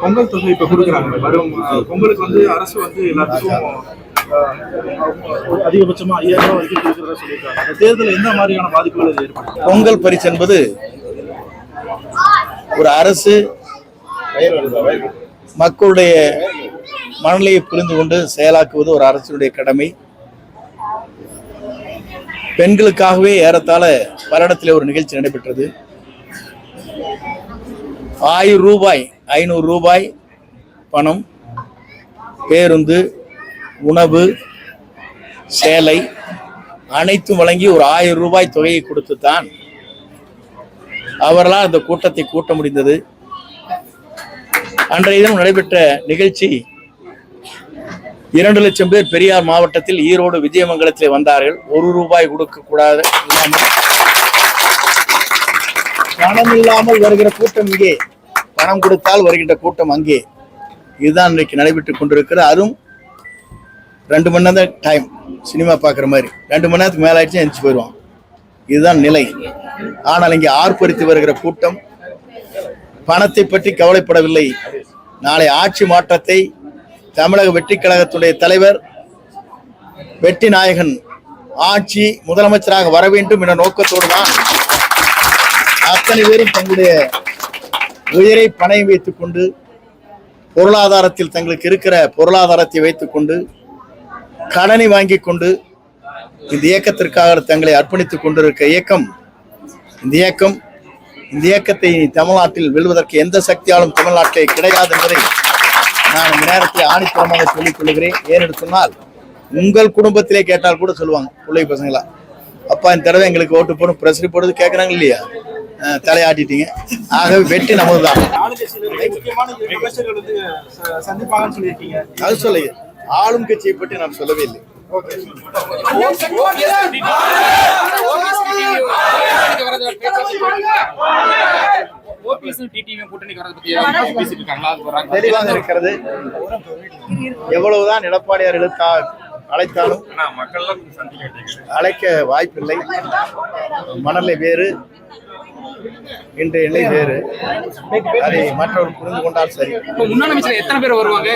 பொங்கல் தொகை இப்ப கொடுக்குறாங்க. வரும் பொங்கலுக்கு வந்து அரசு வந்து எல்லாத்துக்கும் அதிகபட்சமா 5000 ரூபாய் வரைக்கும் கொடுக்கிறதா சொல்லியிருக்காங்க. அந்த தேர்தல் எந்த மாதிரியான பாதிப்புகள் ஏற்படும்? பொங்கல் பரிசு என்பது ஒரு அரசு மக்களுடைய மனநிலையை புரிந்து கொண்டு செயலாக்குவது ஒரு அரசுடைய கடமை. பெண்களுக்காகவே ஏறத்தாழ பல இடத்திலே ஒரு நிகழ்ச்சி நடைபெற்றது. 1000 ரூபாய் 500 ரூபாய் பணம், பேருந்து, உணவு, சேலை அனைத்தும் வழங்கி ஒரு 1000 ரூபாய் தொகையை கொடுத்துத்தான் அவர்களால் அந்த கூட்டத்தை கூட்ட முடிந்தது. அன்றைய தினம் நடைபெற்ற நிகழ்ச்சி 2 லட்சம் பேர் பெரியார் மாவட்டத்தில் ஈரோடு விஜயமங்கலத்தில் வந்தார்கள். 1 ரூபாய் கொடுக்க கூடாது, பணம் இல்லாமல் வருகிற கூட்டம் இங்கே, பணம் கொடுத்தால் வருகின்ற கூட்டம் அங்கே. இதுதான் இன்றைக்கு நடைபெற்றுக் கொண்டிருக்கிற. அதுவும் 2 மணி நேரம் தான் டைம், சினிமா பார்க்குற மாதிரி 2 மணி நேரத்துக்கு மேலே ஆயிடுச்சு எந்திரிச்சு போயிடுவான். இதுதான் நிலை. ஆனால் இங்கே ஆர்ப்பரித்து வருகிற கூட்டம் பணத்தை பற்றி கவலைப்படவில்லை. நாளை ஆட்சி மாற்றத்தை தமிழக வெற்றி கழகத்துடைய தலைவர் வெற்றி நாயகன் ஆட்சி முதலமைச்சராக வர வேண்டும் என்ற நோக்கத்தோடு தான் அத்தனை பேரும் தங்களுடைய உயிரை பணயம் வைத்துக் கொண்டு, பொருளாதாரத்தில் தங்களுக்கு இருக்கிற பொருளாதாரத்தை வைத்துக் கொண்டு, கடனை வாங்கி கொண்டு இந்த இயக்கத்திற்காக தங்களை அர்ப்பணித்துக் கொண்டிருக்க இயக்கம் இந்த இயக்கத்தை தமிழ்நாட்டில் வெல்வதற்கு எந்த சக்தியாலும் தமிழ்நாட்டிலே கிடையாது என்பதை நான் இந்த நேரத்தில் ஆணித்தரமாக சொல்லிக் கொள்கிறேன். ஏனென்று சொன்னால், உங்கள் குடும்பத்திலே கேட்டால் கூட சொல்லுவாங்க பிள்ளை பசங்களா, அப்பா இந்த தடவை எங்களுக்கு ஓட்டு போடும் பிரச்சனை போடுறது கேட்குறாங்க இல்லையா, தலையாட்டிட்டீங்க. ஆகவே வெற்றி நமதுதான். அது சொல்ல ஆளும் கட்சியை பற்றி நான் சொல்லவே இல்லை. தெளிவாக இருக்கிறது. எவ்வளவுதான் எடப்பாடியார் அழைத்தாலும் அழைக்க வாய்ப்பில்லை. மணலை வேறு, இன்றைய நிலை வேறு. அதை மற்றவர்கள் புரிந்து கொண்டால் சரி. முன்னாள் அமைச்சர் எத்தனை பேர் வருவாங்க?